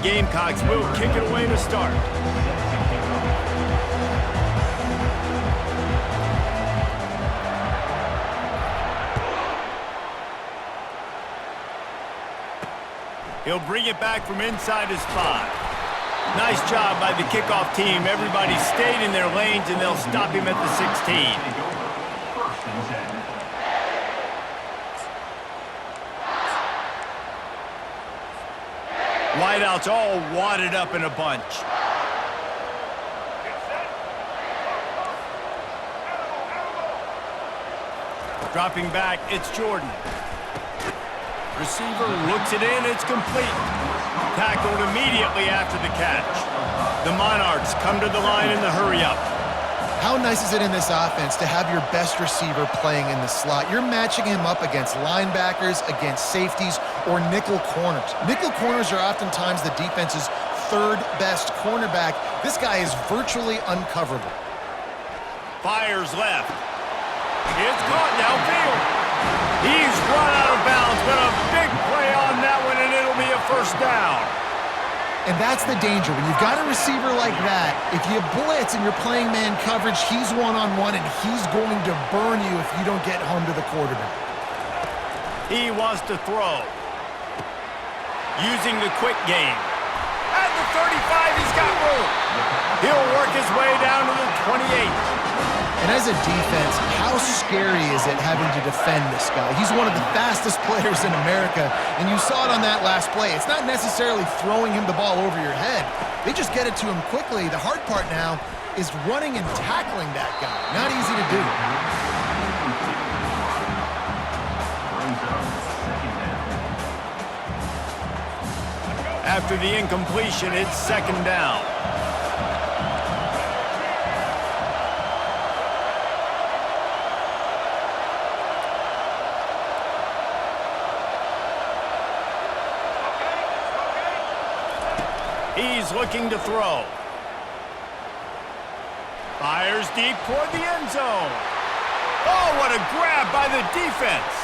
Gamecocks will kick it away to start. He'll bring it back from inside his 5. Nice job by the kickoff team. Everybody stayed in their lanes, and they'll stop him at the 16. Wideouts all wadded up in a bunch. Dropping back, it's Jordan. Receiver looks it in, it's complete. Tackled immediately after the catch. The Monarchs come to the line in the hurry-up. How nice is it in this offense to have your best receiver playing in the slot? You're matching him up against linebackers, against safeties, or nickel corners. Nickel corners are oftentimes the defense's third best cornerback. This guy is virtually uncoverable. Fires left. It's caught downfield. He's run out of bounds, but a big play on that one, and it'll be a first down. And that's the danger. When you've got a receiver like that, if you blitz and you're playing man coverage, he's one-on-one, and he's going to burn you if you don't get home to the quarterback. He wants to throw. Using the quick game. At the 35, he's got room. He'll work his way down to the 28. And as a defense, how scary is it having to defend this guy? He's one of the fastest players in America, and you saw it on that last play. It's not necessarily throwing him the ball over your head. They just get it to him quickly. The hard part now is running and tackling that guy. Not easy to do. After the incompletion, it's second down. He's looking to throw. Fires deep toward the end zone. Oh, what a grab by the defense.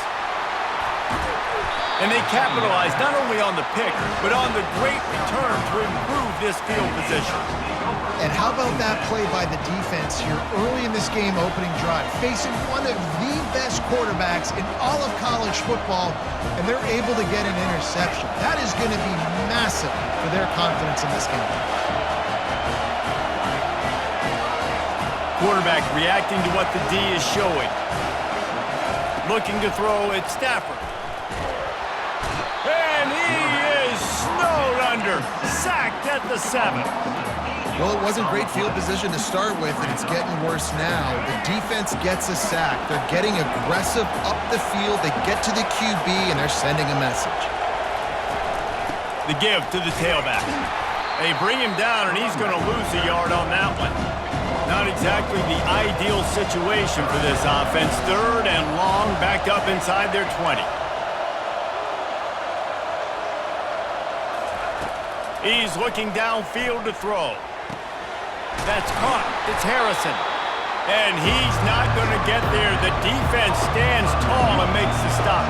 And they capitalized not only on the pick, but on the great return to improve this field position. And how about that play by the defense here early in this game opening drive, facing one of the best quarterbacks in all of college football, and they're able to get an interception. That is going to be massive for their confidence in this game. Quarterback reacting to what the D is showing. Looking to throw at Stafford. And he is snowed under. Sacked at the 7. Well, it wasn't great field position to start with, and it's getting worse now. The defense gets a sack. They're getting aggressive up the field. They get to the QB, and they're sending a message. The give to the tailback. They bring him down, and he's going to lose a yard on that one. Not exactly the ideal situation for this offense. Third and long, back up inside their 20. He's looking downfield to throw. That's caught. It's Harrison. And he's not going to get there. The defense stands tall and makes the stop.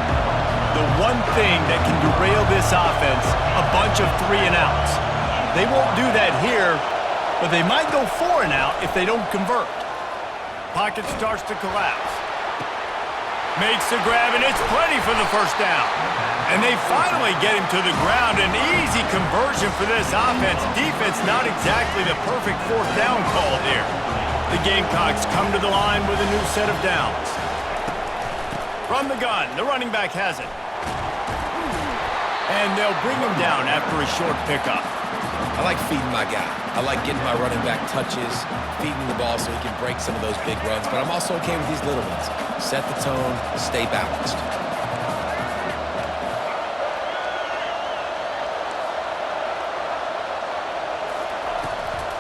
The one thing that can derail this offense, a bunch of 3-and-outs. They won't do that here, but they might go 4-and-out if they don't convert. Pocket starts to collapse. Makes the grab, and it's plenty for the first down. And they finally get him to the ground. An easy conversion for this offense. Defense not exactly the perfect fourth down call there. The Gamecocks come to the line with a new set of downs. From the gun, the running back has it. And they'll bring him down after a short pickup. I like feeding my guy. I like getting my running back touches, feeding the ball so he can break some of those big runs. But I'm also okay with these little ones. Set the tone, stay balanced.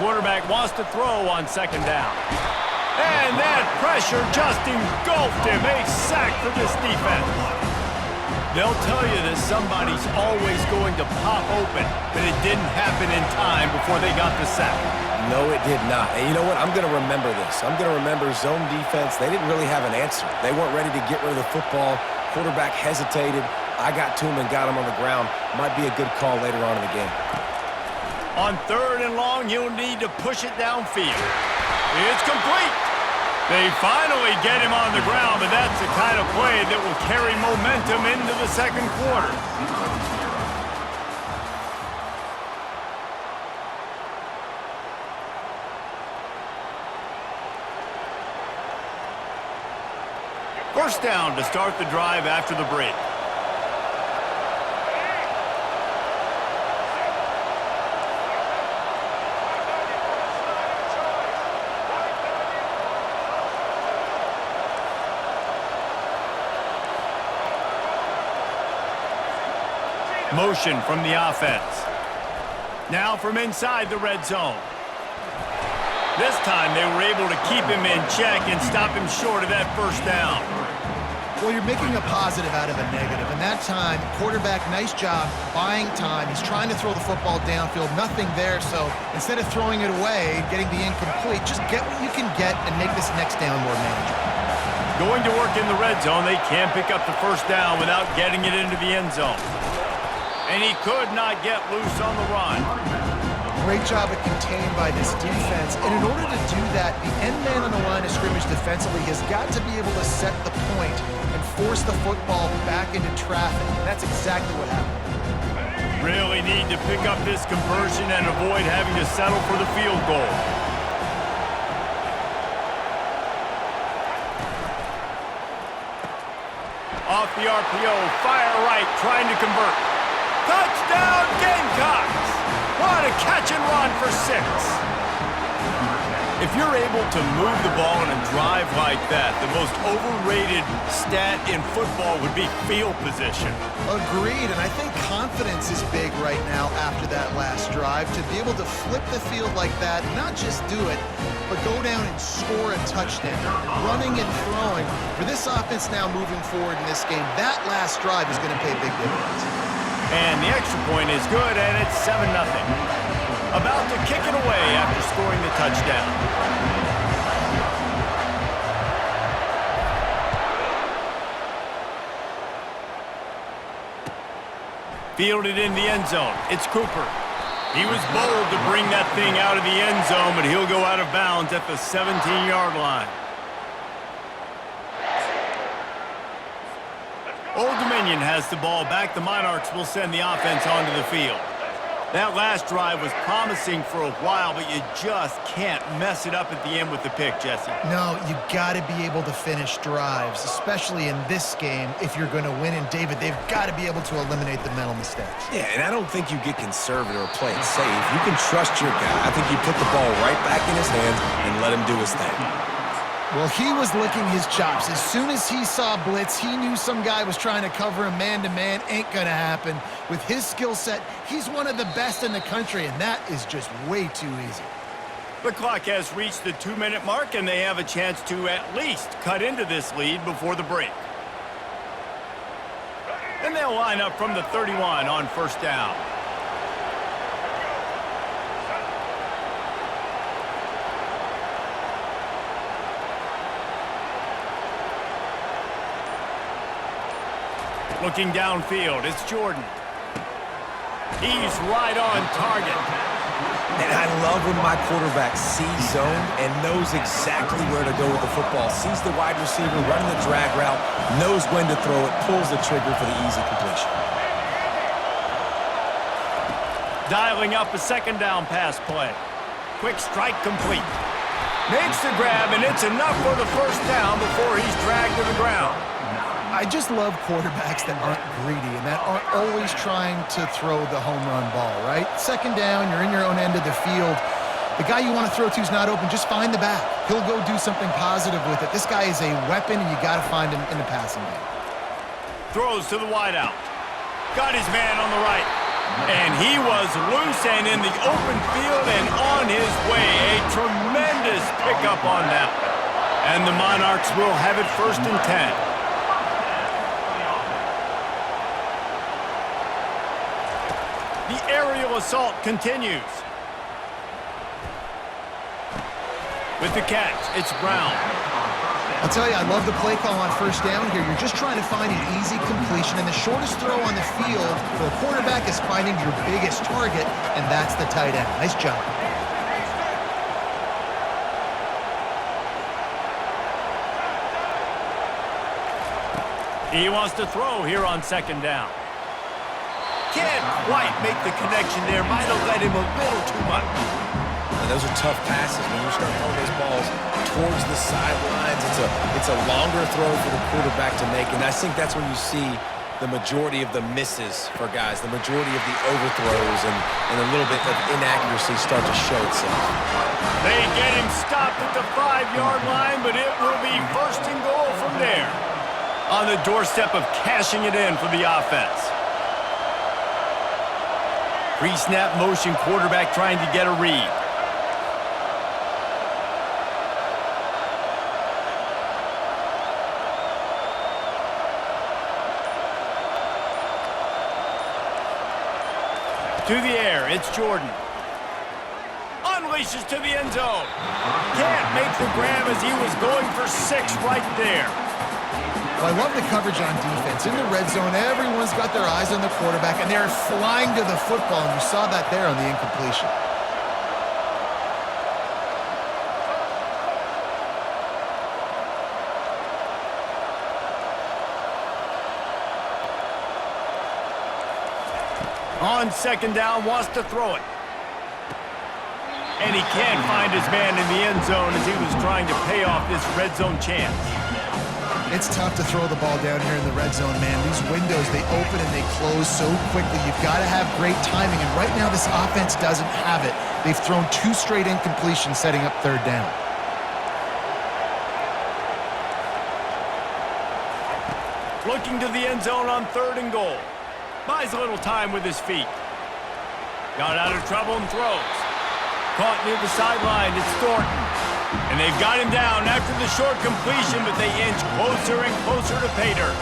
Quarterback wants to throw on second down. And that pressure just engulfed him. A sack for this defense. They'll tell you that somebody's always going to pop open, but it didn't happen in time before they got the sack. No, it did not. And you know what? I'm going to remember this. I'm going to remember zone defense. They didn't really have an answer. They weren't ready to get rid of the football. Quarterback hesitated. I got to him and got him on the ground. Might be a good call later on in the game. On 3rd and long, he'll need to push it downfield. It's complete. They finally get him on the ground, but that's the kind of play that will carry momentum into the second quarter. First down to start the drive after the break. Motion from the offense. Now from inside the red zone. This time they were able to keep him in check and stop him short of that first down. Well, you're making a positive out of a negative. And that time, quarterback, nice job buying time. He's trying to throw the football downfield. Nothing there, so instead of throwing it away, getting the incomplete, just get what you can get and make this next down more manageable. Going to work in the red zone, they can't pick up the first down without getting it into the end zone. And he could not get loose on the run. Great job of contained by this defense. And in order to do that, the end man on the line of scrimmage defensively has got to be able to set the point and force the football back into traffic. And that's exactly what happened. Really need to pick up this conversion and avoid having to settle for the field goal. Off the RPO, fire right, trying to convert. Touchdown, Gamecocks! What a catch and run for 6. If you're able to move the ball in a drive like that, the most overrated stat in football would be field position. Agreed, and I think confidence is big right now after that last drive. To be able to flip the field like that, not just do it, but go down and score a touchdown. Running and throwing. For this offense now moving forward in this game, that last drive is going to pay big dividends. And the extra point is good, and it's 7-0. About to kick it away after scoring the touchdown. Fielded in the end zone. It's Cooper. He was bold to bring that thing out of the end zone, but he'll go out of bounds at the 17-yard line. Old Dominion has the ball back. The Monarchs will send the offense onto the field. That last drive was promising for a while, but you just can't mess it up at the end with the pick, Jesse. No, you got to be able to finish drives, especially in this game if you're going to win. And, David, they've got to be able to eliminate the mental mistakes. Yeah, and I don't think you get conservative or play it safe. You can trust your guy. I think you put the ball right back in his hands and let him do his thing. Well, he was licking his chops. As soon as he saw blitz, he knew some guy was trying to cover him man-to-man. Ain't going to happen. With his skill set, he's one of the best in the country, and that is just way too easy. The clock has reached the 2-minute mark, and they have a chance to at least cut into this lead before the break. And they'll line up from the 31 on first down. Looking downfield, it's Jordan. He's right on target. And I love when my quarterback sees zone and knows exactly where to go with the football. Sees the wide receiver running the drag route, knows when to throw it, pulls the trigger for the easy completion. Dialing up a second down pass play. Quick strike complete. Makes the grab, and it's enough for the first down before he's dragged to the ground. I just love quarterbacks that aren't greedy and that aren't always trying to throw the home run ball, right? Second down, you're in your own end of the field. The guy you want to throw to is not open. Just find the back. He'll go do something positive with it. This guy is a weapon, and you got to find him in the passing game. Throws to the wideout. Got his man on the right. And he was loose and in the open field and on his way. A tremendous pickup on that. And the Monarchs will have it 1st and 10. The aerial assault continues. With the catch, it's Brown. I'll tell you, I love the play call on first down here. You're just trying to find an easy completion, and the shortest throw on the field for a quarterback is finding your biggest target, and that's the tight end. Nice job. He wants to throw here on second down. Can't quite make the connection there. Might have led him a little too much. And those are tough passes. When you start throwing those balls towards the sidelines, it's a longer throw for the quarterback to make. And I think that's when you see the majority of the misses for guys, the majority of the overthrows and a little bit of inaccuracy start to show itself. They get him stopped at the 5-yard line, but it will be first and goal from there. On the doorstep of cashing it in for the offense. Pre-snap motion quarterback trying to get a read. To the air, it's Jordan. Unleashes to the end zone. Can't make the grab as he was going for 6 right there. Well, I love the coverage on defense. In the red zone, everyone's got their eyes on the quarterback, and they're flying to the football, and you saw that there on the incompletion. On second down, wants to throw it. And he can't find his man in the end zone as he was trying to pay off this red zone chance. It's tough to throw the ball down here in the red zone, man. These windows, they open and they close so quickly. You've got to have great timing, and right now this offense doesn't have it. They've thrown 2 straight incompletions setting up third down. Looking to the end zone on third and goal. Buys a little time with his feet. Got out of trouble and throws. Caught near the sideline, it's Thornton. And they've got him down after the short completion, but they inch closer and closer to pay dirt.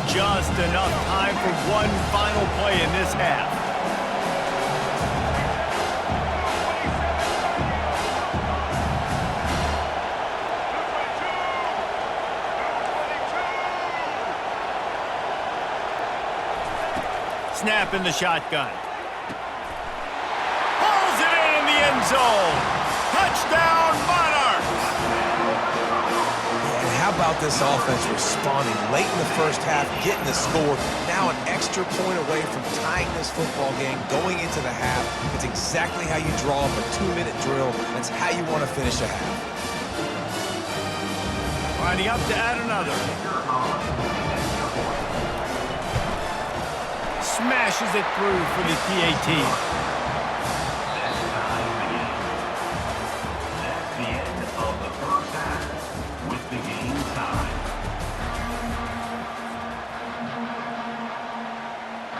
Just enough time for one final play in this half. Snap in the shotgun. Pulls it in the end zone. Touchdown, Monarchs! And how about this offense responding late in the first half, getting the score, now an extra point away from tying this football game, going into the half. It's exactly how you draw up a 2-minute drill. That's how you want to finish a half. Lining up to add another. Smashes it through for the PAT.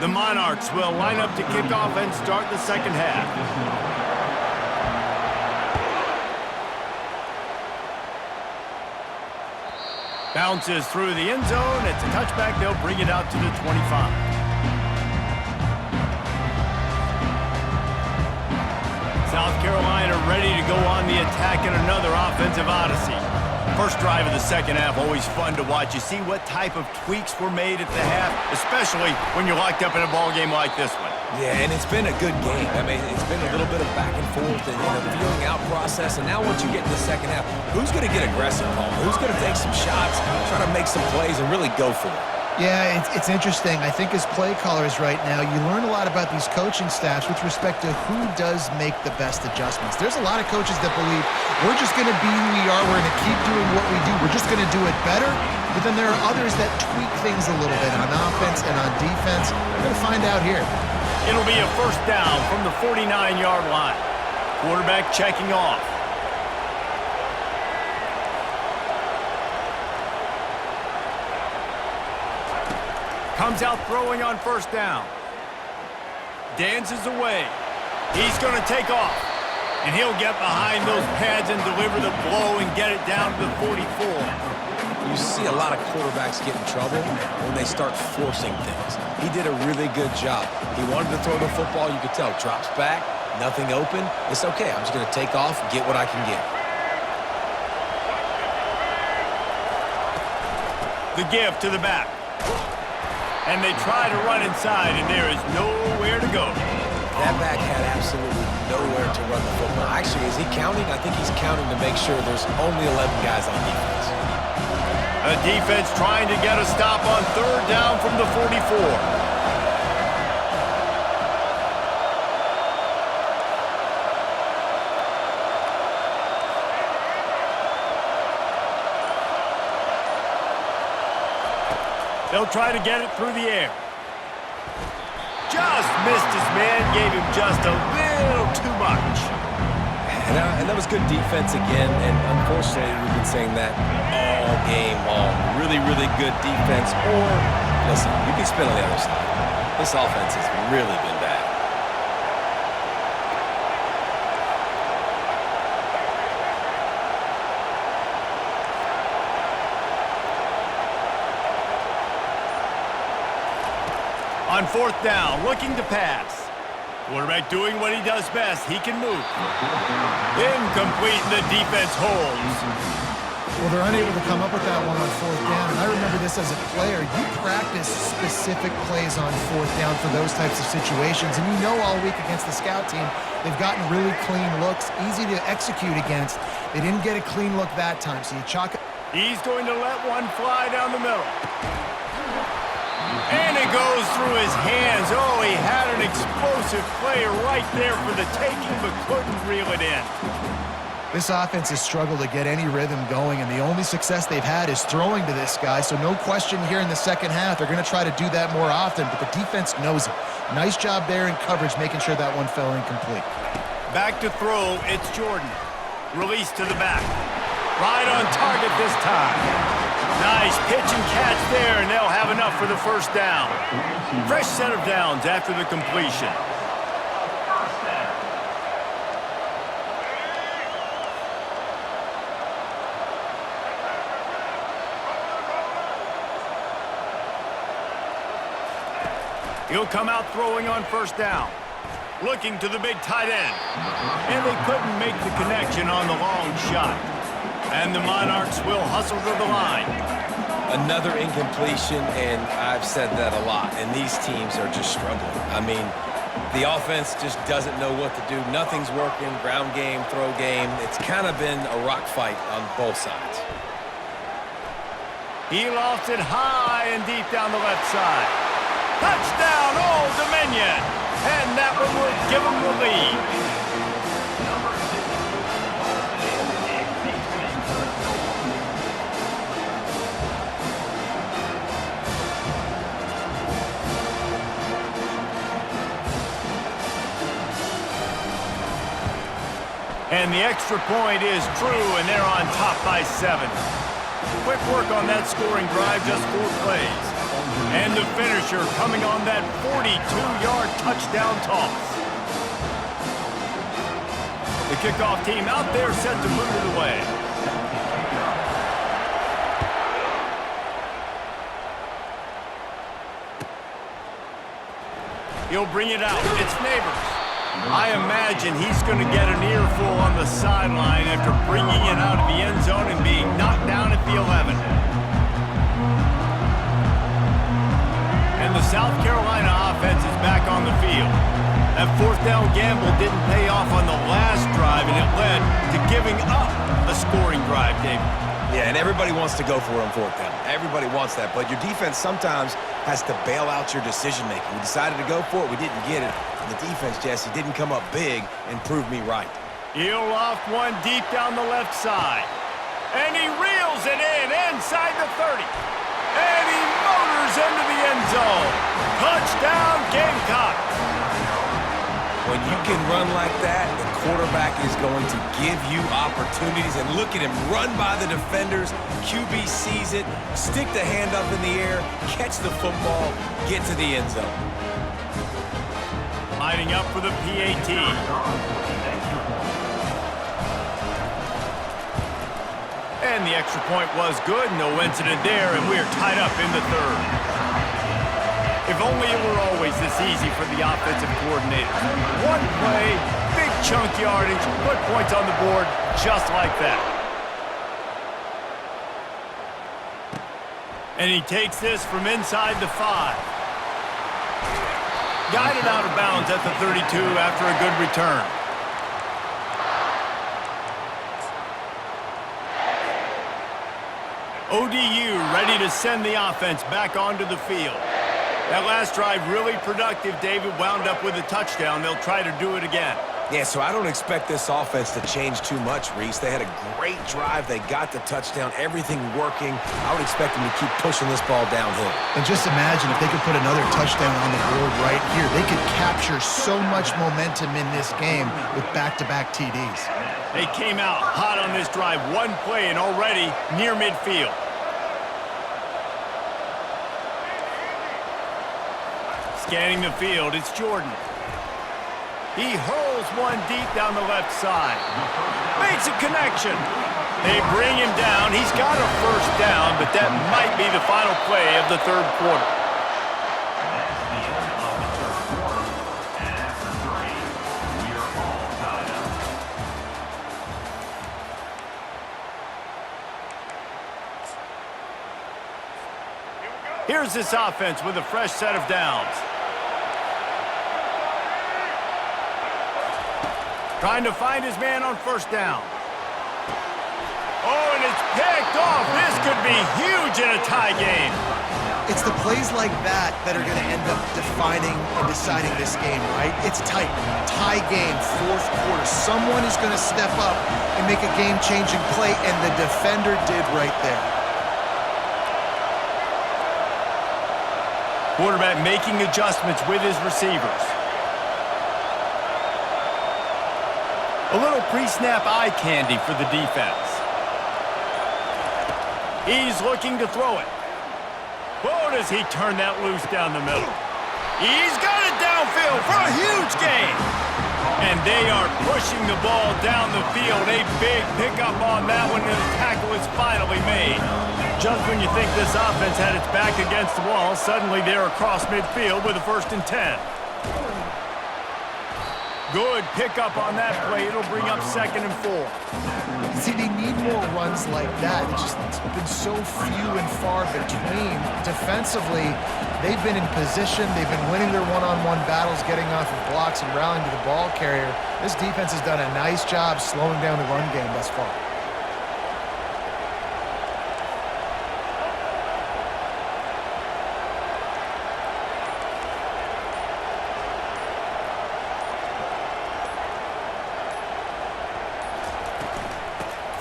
The Monarchs will line up to kick off and start the second half. Bounces through the end zone. It's a touchback. They'll bring it out to the 25. South Carolina ready to go on the attack in another offensive odyssey. First drive of the second half, always fun to watch. You see what type of tweaks were made at the half, especially when you're locked up in a ball game like this one. Yeah, and it's been a good game. I mean, it's been a little bit of back and forth and the feeling out process. And now once you get in the second half, who's going to get aggressive, Paul? Who's going to take some shots, try to make some plays, and really go for it? Yeah, it's interesting. I think as play callers right now, you learn a lot about these coaching staffs with respect to who does make the best adjustments. There's a lot of coaches that believe we're just going to be who we are. We're going to keep doing what we do. We're just going to do it better. But then there are others that tweak things a little bit on offense and on defense. We're going to find out here. It'll be a first down from the 49-yard line. Quarterback checking off. Comes out throwing on first down. Dances away. He's going to take off. And he'll get behind those pads and deliver the blow and get it down to the 44. You see a lot of quarterbacks get in trouble when they start forcing things. He did a really good job. He wanted to throw the football. You could tell. Drops back. Nothing open. It's okay. I'm just going to take off and get what I can get. The give to the back. And they try to run inside, and there is nowhere to go. That back had absolutely nowhere to run the football. Actually, is he counting? I think he's counting to make sure there's only 11 guys on defense. A defense trying to get a stop on third down from the 44. They'll try to get it through the air. Just missed his man, gave him just a little too much. And that was good defense again, and unfortunately, we've been saying that all game long. Really, really good defense, or, listen, you can spin on the other side. This offense has really been bad. On fourth down, looking to pass. Quarterback doing what he does best. He can move. Incomplete, and the defense holds. Well, they're unable to come up with that one on fourth down. And I remember this as a player. You practice specific plays on fourth down for those types of situations. And you know all week against the scout team, they've gotten really clean looks, easy to execute against. They didn't get a clean look that time, so you chalk it. He's going to let one fly down the middle. And it goes through his hands. Oh, he had an explosive play right there for the taking, but couldn't reel it in. This offense has struggled to get any rhythm going, and the only success they've had is throwing to this guy. So no question here in the second half, they're going to try to do that more often, but the defense knows it. Nice job there in coverage, making sure that one fell incomplete. Back to throw, it's Jordan. Release to the back. Right on target this time. Nice pitch and catch there, and they'll have enough for the first down. Fresh set of downs after the completion. He'll come out throwing on first down. Looking to the big tight end. And they couldn't make the connection on the long shot. And the Monarchs will hustle to the line. Another incompletion, and I've said that a lot, and these teams are just struggling. I mean, the offense just doesn't know what to do. Nothing's working, ground game, throw game. It's kind of been a rock fight on both sides. He lofts it high and deep down the left side. Touchdown, Old Dominion! And that one will give them the lead. And the extra point is true, and they're on top by 7. Quick work on that scoring drive, just 4 plays. And the finisher coming on that 42-yard touchdown toss. The kickoff team out there set to move it away. He'll bring it out. It's Neighbors. I imagine he's going to get an earful on the sideline after bringing it out of the end zone and being knocked down at the 11. And the South Carolina offense is back on the field. That fourth down gamble didn't pay off on the last drive, and it led to giving up a scoring drive, David. Yeah, and everybody wants to go for it on fourth down. Everybody wants that, but your defense sometimes has to bail out your decision-making. We decided to go for it. We didn't get it. And the defense, Jesse, didn't come up big and prove me right. He'll loft one deep down the left side. And he reels it in inside the 30. And he motors into the end zone. Touchdown, Gamecocks. When you can run like that, the quarterback is going to give you opportunities. And look at him run by the defenders. QB sees it, stick the hand up in the air, catch the football, get to the end zone. Lining up for the PAT. And the extra point was good. No incident there, and we're tied up in the third. If only it were always this easy for the offensive coordinator. One play, big chunk yardage, put points on the board just like that. And he takes this from inside the 5. Guided out of bounds at the 32 after a good return. ODU ready to send the offense back onto the field. That last drive really productive. David wound up with a touchdown. They'll try to do it again. Yeah, so I don't expect this offense to change too much, Reese. They had a great drive. They got the touchdown, everything working. I would expect them to keep pushing this ball downhill. And just imagine if they could put another touchdown on the board right here. They could capture so much momentum in this game with back-to-back TDs. They came out hot on this drive. One play and already near midfield. Scanning the field, it's Jordan. He hurls one deep down the left side. Makes a connection. They bring him down. He's got a first down, but that might be the final play of the third quarter. Here's this offense with a fresh set of downs. Trying to find his man on first down. Oh, and it's picked off. This could be huge in a tie game. It's the plays like that that are going to end up defining and deciding this game, right? It's tight. Tie game, fourth quarter. Someone is going to step up and make a game-changing play, and the defender did right there. Quarterback making adjustments with his receivers. A little pre-snap eye candy for the defense. He's looking to throw it. Oh, does he turn that loose down the middle? He's got it downfield for a huge gain. And they are pushing the ball down the field. A big pickup on that one, and the tackle is finally made. Just when you think this offense had its back against the wall, suddenly they're across midfield with a 1st and 10. Good pickup on that play. It'll bring up 2nd and 4. See, they need more runs like that. It's been so few and far between. Defensively, they've been in position. They've been winning their one-on-one battles, getting off of blocks and rallying to the ball carrier. This defense has done a nice job slowing down the run game thus far.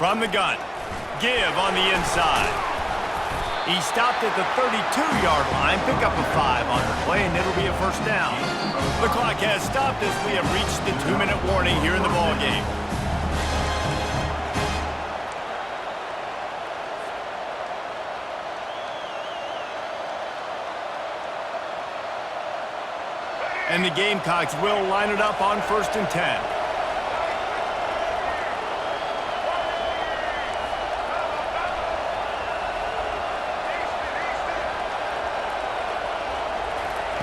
From the gun, give on the inside. He stopped at the 32-yard line, pick up a 5 on the play, and it'll be a 1st down. The clock has stopped as we have reached the 2-minute warning here in the ballgame. And the Gamecocks will line it up on 1st and 10.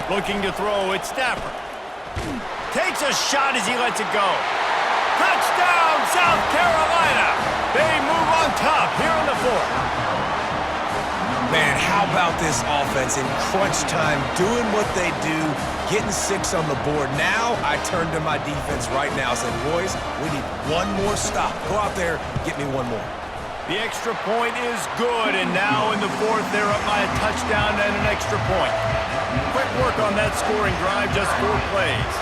Looking to throw, it's Stafford. Takes a shot as he lets it go. Touchdown, South Carolina! They move on top here in the 4th. Man, how about this offense in crunch time, doing what they do, getting 6 on the board. Now I turn to my defense right now and said, boys, we need one more stop. Go out there, get me one more. The extra point is good, and now in the 4th, they're up by a touchdown and an extra point. Quick work on that scoring drive, just 4 plays.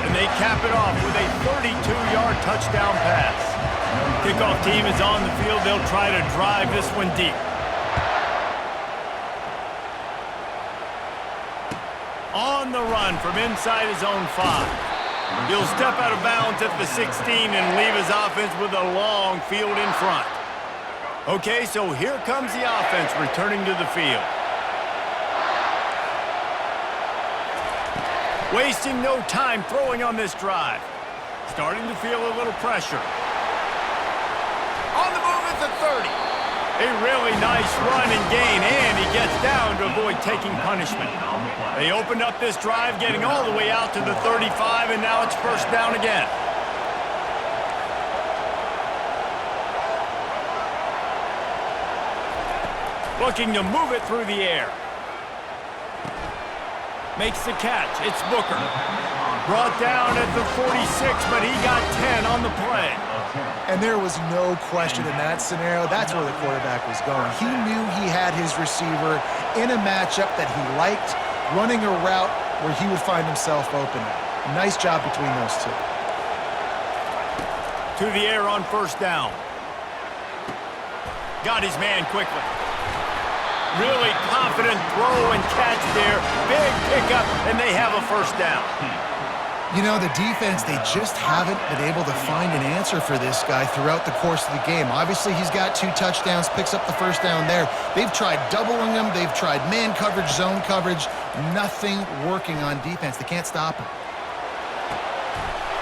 And they cap it off with a 32-yard touchdown pass. Kickoff team is on the field. They'll try to drive this one deep. On the run from inside his own 5. He'll step out of bounds at the 16 and leave his offense with a long field in front. Okay, so here comes the offense returning to the field. Wasting no time throwing on this drive. Starting to feel a little pressure. On the move at the 30. A really nice run and gain, and he gets down to avoid taking punishment. They opened up this drive, getting all the way out to the 35, and now it's 1st down again. Looking to move it through the air. Makes the catch. It's Booker. Brought down at the 46, but he got 10 on the play. And there was no question in that scenario. That's where the quarterback was going. He knew he had his receiver in a matchup that he liked, running a route where he would find himself open. Nice job between those two. To the air on first down. Got his man quickly. Really confident throw and catch there. Big pickup, and they have a first down. You know, the defense, they just haven't been able to find an answer for this guy throughout the course of the game. Obviously, he's got 2 touchdowns, picks up the first down there. They've tried doubling him. They've tried man coverage, zone coverage. Nothing working on defense. They can't stop him.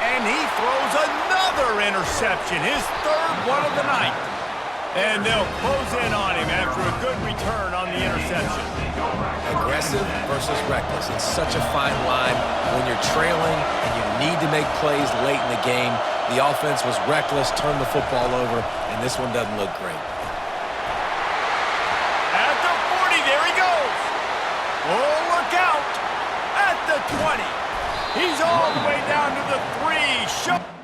And he throws another interception, his 3rd one of the night. And they'll close in on him after a good return on the interception. Aggressive versus reckless. It's such a fine line when you're trailing and you need to make plays late in the game. The offense was reckless, turned the football over, and this one doesn't look great. At the 40, there he goes. Oh, look out. At the 20. He's all the way down to the 3.